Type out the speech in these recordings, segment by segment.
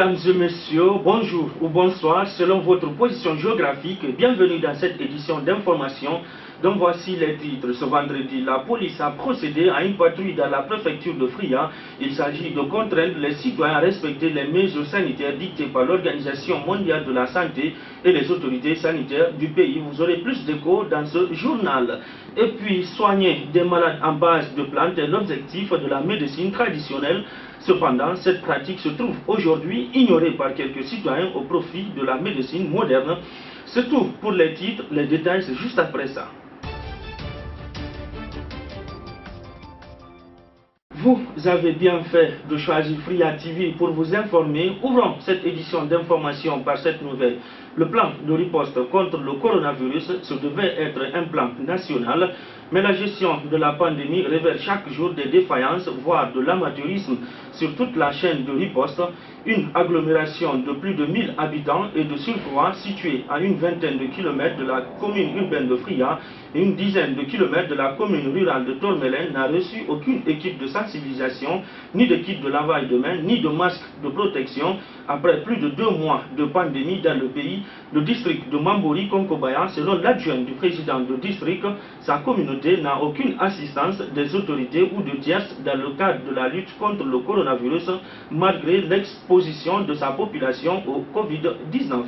Mesdames et messieurs, bonjour ou bonsoir selon votre position géographique. Bienvenue dans cette édition d'information dont voici les titres. Ce vendredi, la police a procédé à une patrouille dans la préfecture de Fria. Il s'agit de contraindre les citoyens à respecter les mesures sanitaires dictées par l'Organisation mondiale de la santé et les autorités sanitaires du pays. Vous aurez plus d'écho dans ce journal. Et puis, soigner des malades en base de plantes est l'objectif de la médecine traditionnelle. Cependant, cette pratique se trouve aujourd'hui ignorée par quelques citoyens au profit de la médecine moderne. C'est tout pour les titres, les détails c'est juste après ça. Vous avez bien fait de choisir Fria TV pour vous informer. Ouvrons cette édition d'information par cette nouvelle. Le plan de riposte contre le coronavirus, ce devait être un plan national, mais la gestion de la pandémie révèle chaque jour des défaillances, voire de l'amateurisme sur toute la chaîne de riposte. Une agglomération de plus de 1000 habitants et de surcroît située à une vingtaine de kilomètres de la commune urbaine de Fria et une dizaine de kilomètres de la commune rurale de Tourmelen n'a reçu aucune équipe de sensibilisation, ni d'équipe de lavage de mains, ni de masques de protection. Après plus de 2 mois de pandémie dans le pays, le district de Mambori-Konkobaya, selon l'adjoint du président du district, sa communauté n'a aucune assistance des autorités ou de tierces dans le cadre de la lutte contre le coronavirus, malgré l'exposition de sa population au Covid-19.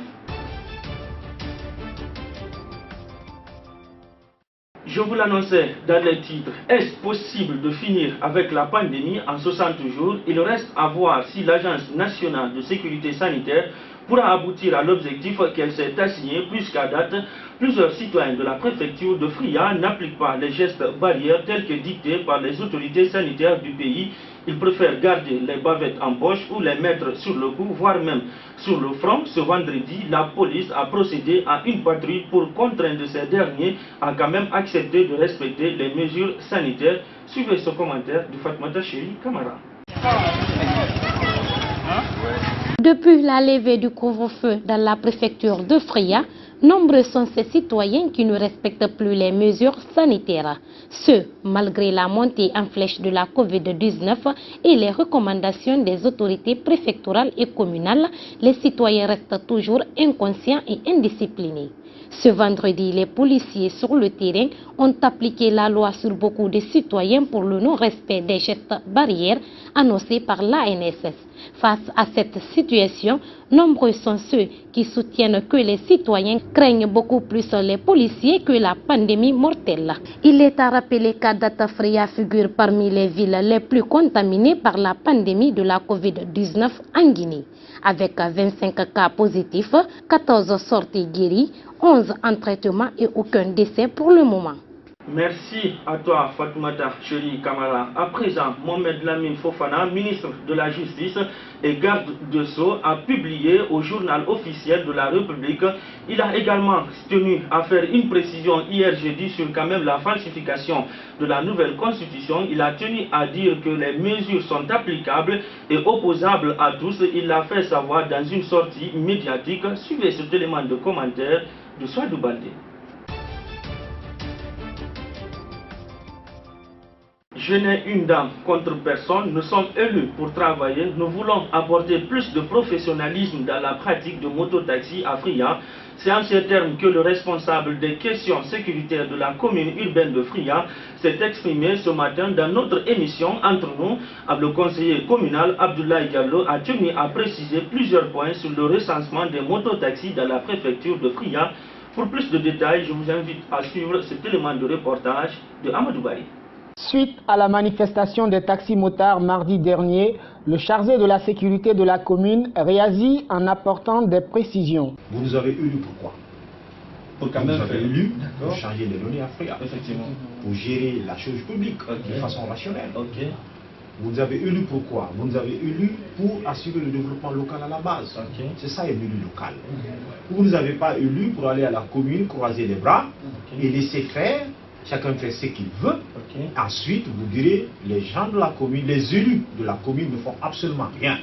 Je vous l'annonçais dans les titres. Est-ce possible de finir avec la pandémie en 60 jours? Il reste à voir si l'Agence nationale de sécurité sanitaire pourra aboutir à l'objectif qu'elle s'est assigné, puisqu'à date, plusieurs citoyens de la préfecture de Fria n'appliquent pas les gestes barrières tels que dictés par les autorités sanitaires du pays. Ils préfèrent garder les bavettes en poche ou les mettre sur le cou, voire même sur le front. Ce vendredi, la police a procédé à une patrouille pour contraindre ces derniers à quand même accepter de respecter les mesures sanitaires. Suivez ce commentaire de Fatmata Chéri Kamara. Depuis la levée du couvre-feu dans la préfecture de Fria, nombreux sont ces citoyens qui ne respectent plus les mesures sanitaires. Ce, malgré la montée en flèche de la Covid-19 et les recommandations des autorités préfectorales et communales, les citoyens restent toujours inconscients et indisciplinés. Ce vendredi, les policiers sur le terrain ont appliqué la loi sur beaucoup de citoyens pour le non-respect des gestes barrières annoncés par l'ANSS. Face à cette situation, nombreux sont ceux qui soutiennent que les citoyens craignent beaucoup plus les policiers que la pandémie mortelle. Il est à rappeler qu'Adata Fria figure parmi les villes les plus contaminées par la pandémie de la Covid-19 en Guinée. Avec 25 cas positifs, 14 sorties guéries, 11 en traitement et aucun décès pour le moment. Merci à toi Fatoumata Chéri Kamara. À présent, Mohamed Lamine Fofana, ministre de la Justice et garde de Sceaux, a publié au journal officiel de la République. Il a également tenu à faire une précision hier jeudi sur quand même la falsification de la nouvelle constitution. Il a tenu à dire que les mesures sont applicables et opposables à tous. Il l'a fait savoir dans une sortie médiatique. Suivez cet élément de commentaire de Swadou Baldé. Je n'ai une dame contre personne, nous sommes élus pour travailler, nous voulons apporter plus de professionnalisme dans la pratique de mototaxi à Fria. C'est en ces termes que le responsable des questions sécuritaires de la commune urbaine de Fria s'est exprimé ce matin dans notre émission Entre nous. Le conseiller communal Abdoulaye Diallo a tenu à préciser plusieurs points sur le recensement des mototaxis dans la préfecture de Fria. Pour plus de détails, je vous invite à suivre cet élément de reportage de Amadou Bari. Suite à la manifestation des taxis-motards mardi dernier, le chargé de la sécurité de la commune réagit en apportant des précisions. Vous nous avez élus pourquoi? Pour quand même faire élu pour changer les données à Fria. Effectivement. Pour gérer la chose publique de façon rationnelle. Vous nous avez élus pourquoi? Vous nous avez élus pour assurer le développement local à la base. C'est ça l'élu local. Vous ne nous avez pas élus pour aller à la commune, croiser les bras et laisser faire. Chacun fait ce qu'il veut. Ensuite, vous direz, les gens de la commune, les élus de la commune ne font absolument rien.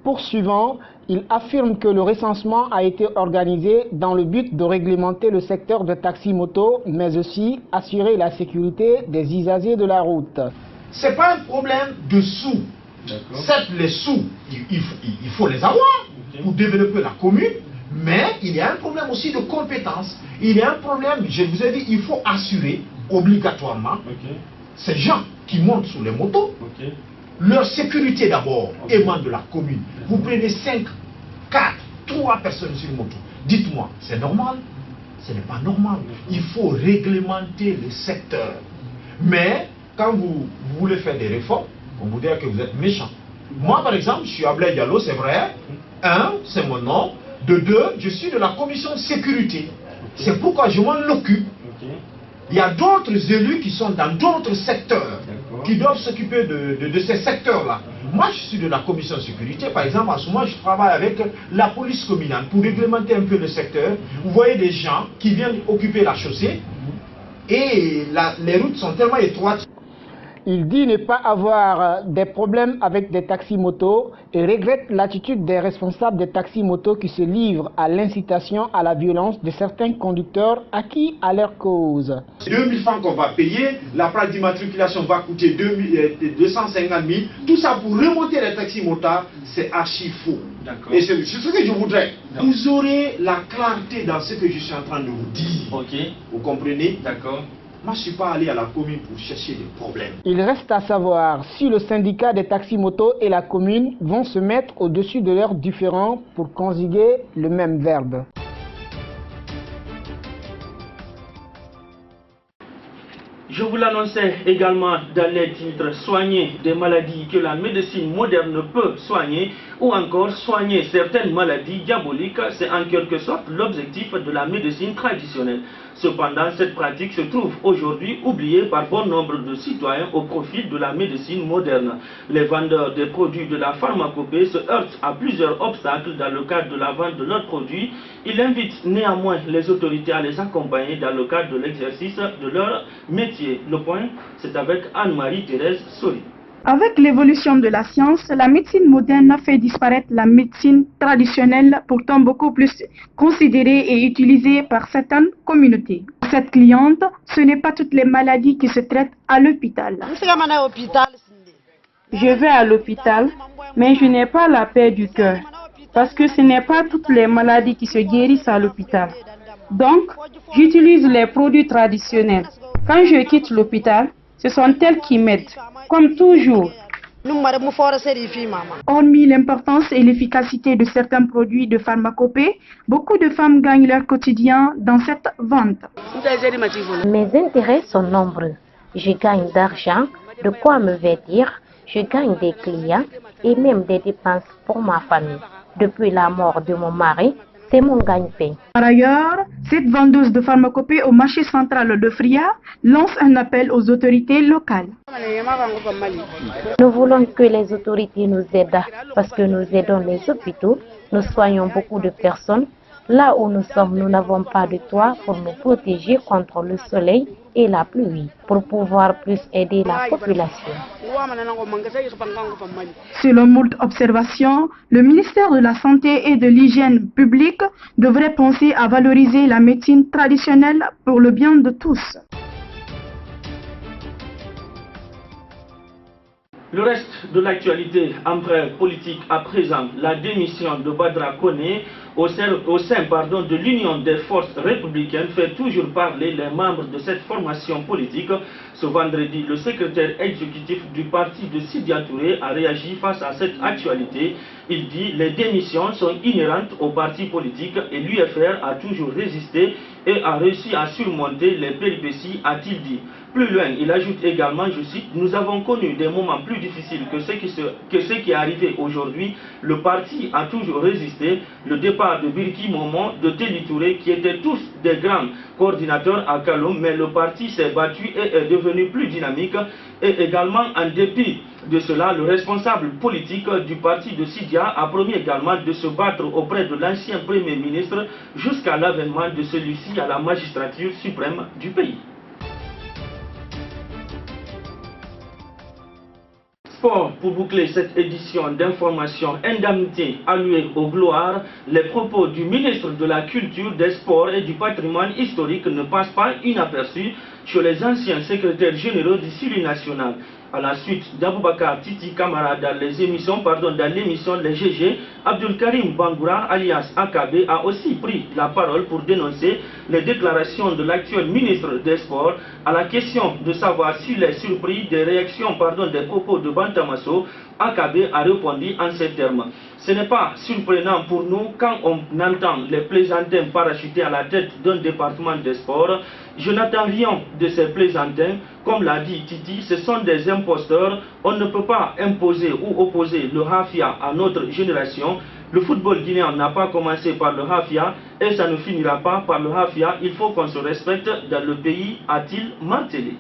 Poursuivant, il affirme que le recensement a été organisé dans le but de réglementer le secteur de taxi-moto, mais aussi assurer la sécurité des usagers de la route. Ce n'est pas un problème de sous. Certes, les sous, il faut les avoir pour développer la commune, mais il y a un problème aussi de compétences. Il y a un problème, je vous ai dit, il faut assurer obligatoirement ces gens qui montent sur les motos, leur sécurité d'abord émane de la commune. Vous prenez 5, 4, 3 personnes sur une moto. Dites-moi, c'est normal? Ce n'est pas normal. Il faut réglementer le secteur. Mais quand vous voulez faire des réformes, on vous dit que vous êtes méchant. Moi, par exemple, je suis Ablaye Diallo, c'est vrai. 1, c'est mon nom. De 2, je suis de la commission sécurité. C'est pourquoi je m'en occupe. Il y a d'autres élus qui sont dans d'autres secteurs, qui doivent s'occuper de ces secteurs-là. Moi, je suis de la commission sécurité. Par exemple, en ce moment, je travaille avec la police communale pour réglementer un peu le secteur. Vous voyez des gens qui viennent occuper la chaussée et les routes sont tellement étroites. Il dit ne pas avoir des problèmes avec des taxis-motos et regrette l'attitude des responsables des taxis-motos qui se livrent à l'incitation à la violence de certains conducteurs acquis à leur cause. 2000 francs qu'on va payer, la plaque d'immatriculation va coûter 250 000. Tout ça pour remonter les taxis-motards, c'est archi faux. Et c'est ce que je voudrais. Vous aurez la clarté dans ce que je suis en train de vous dire. Vous comprenez? D'accord. Moi, je ne suis pas allé à la commune pour chercher des problèmes. Il reste à savoir si le syndicat des taxis-motos et la commune vont se mettre au-dessus de leurs différends pour conjuguer le même verbe. Je vous l'annonçais également dans les titres, soigner des maladies que la médecine moderne peut soigner ou encore soigner certaines maladies diaboliques, c'est en quelque sorte l'objectif de la médecine traditionnelle. Cependant, cette pratique se trouve aujourd'hui oubliée par bon nombre de citoyens au profit de la médecine moderne. Les vendeurs des produits de la pharmacopée se heurtent à plusieurs obstacles dans le cadre de la vente de leurs produits. Ils invitent néanmoins les autorités à les accompagner dans le cadre de l'exercice de leur métier. Le point, c'est avec Anne-Marie Thérèse Sori. Avec l'évolution de la science, la médecine moderne fait disparaître la médecine traditionnelle, pourtant beaucoup plus considérée et utilisée par certaines communautés. Pour cette cliente, ce n'est pas toutes les maladies qui se traitent à l'hôpital. Je vais à l'hôpital, mais je n'ai pas la paix du cœur, parce que ce n'est pas toutes les maladies qui se guérissent à l'hôpital. Donc, j'utilise les produits traditionnels. Quand je quitte l'hôpital, ce sont elles qui m'aident, comme toujours. Hormis l'importance et l'efficacité de certains produits de pharmacopée, beaucoup de femmes gagnent leur quotidien dans cette vente. Mes intérêts sont nombreux. Je gagne d'argent, de quoi me vêtir, je gagne des clients et même des dépenses pour ma famille. Depuis la mort de mon mari, c'est mon gagne-pain. Par ailleurs, cette vendeuse de pharmacopée au marché central de Fria lance un appel aux autorités locales. Nous voulons que les autorités nous aident parce que nous aidons les hôpitaux, nous soignons beaucoup de personnes. Là où nous sommes, nous n'avons pas de toit pour nous protéger contre le soleil et la pluie, pour pouvoir plus aider la population. Selon moult observations, le ministère de la Santé et de l'Hygiène publique devrait penser à valoriser la médecine traditionnelle pour le bien de tous. Le reste de l'actualité emprunt politique à présent, la démission de Badra Koné au sein de l'Union des forces républicaines fait toujours parler les membres de cette formation politique. Ce vendredi, le secrétaire exécutif du parti de Sidya Touré a réagi face à cette actualité. Il dit les démissions sont inhérentes au parti politique et l'UFR a toujours résisté et a réussi à surmonter les péripéties, a-t-il dit. Plus loin, il ajoute également, je cite, « Nous avons connu des moments plus difficiles que ce qui est arrivé aujourd'hui. Le parti a toujours résisté. Le départ de Birki Momon, de Teddy Touré, qui étaient tous des grands coordinateurs à Kaloum, mais le parti s'est battu et est devenu plus dynamique. Et également, en dépit de cela, le responsable politique du parti de Sidya a promis également de se battre auprès de l'ancien Premier ministre jusqu'à l'avènement de celui-ci à la magistrature suprême du pays. » Pour boucler cette édition d'information indemnité allouée aux gloires, les propos du ministre de la Culture, des Sports et du Patrimoine historique ne passent pas inaperçus chez les anciens secrétaires généraux du Syrie national. À la suite d'Aboubakar Titi Kamara dans l'émission Les GG, Abdul Karim Bangoura alias AKB a aussi pris la parole pour dénoncer les déclarations de l'actuel ministre des Sports à la question de savoir s'il est surpris des réactions des propos de Bantamasso. AKB a répondu en ces termes. Ce n'est pas surprenant pour nous quand on entend les plaisantins parachutés à la tête d'un département des sports. Je n'attends rien de ces plaisantins. Comme l'a dit Titi, ce sont des imposteurs. On ne peut pas imposer ou opposer le Hafia à notre génération. Le football guinéen n'a pas commencé par le Hafia et ça ne finira pas par le Hafia. Il faut qu'on se respecte dans le pays, a-t-il martelé.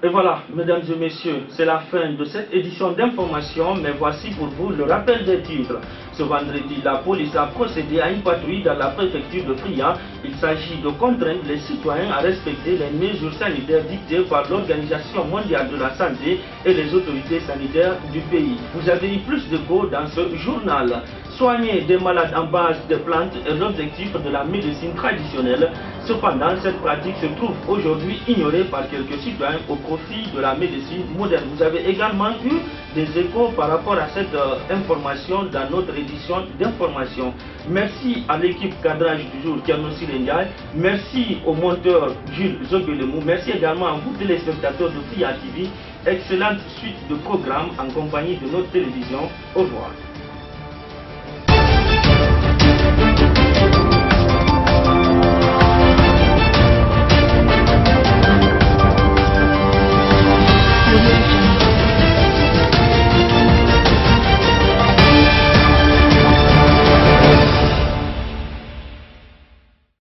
Et voilà, mesdames et messieurs, c'est la fin de cette édition d'information, mais voici pour vous le rappel des titres. Ce vendredi, la police a procédé à une patrouille dans la préfecture de Fria. Il s'agit de contraindre les citoyens à respecter les mesures sanitaires dictées par l'Organisation mondiale de la santé et les autorités sanitaires du pays. Vous avez eu plus d'écho dans ce journal. Soigner des malades en base de plantes est l'objectif de la médecine traditionnelle. Cependant, cette pratique se trouve aujourd'hui ignorée par quelques citoyens au profit de la médecine moderne. Vous avez également eu des échos par rapport à cette information dans notre édition d'information. Merci à l'équipe cadrage du jour, Kerno Sirendiaï. Merci au monteur Jules Zoguelemou. Merci également à vous téléspectateurs de Fria TV. Excellente suite de programmes en compagnie de notre télévision. Au revoir. Thank you.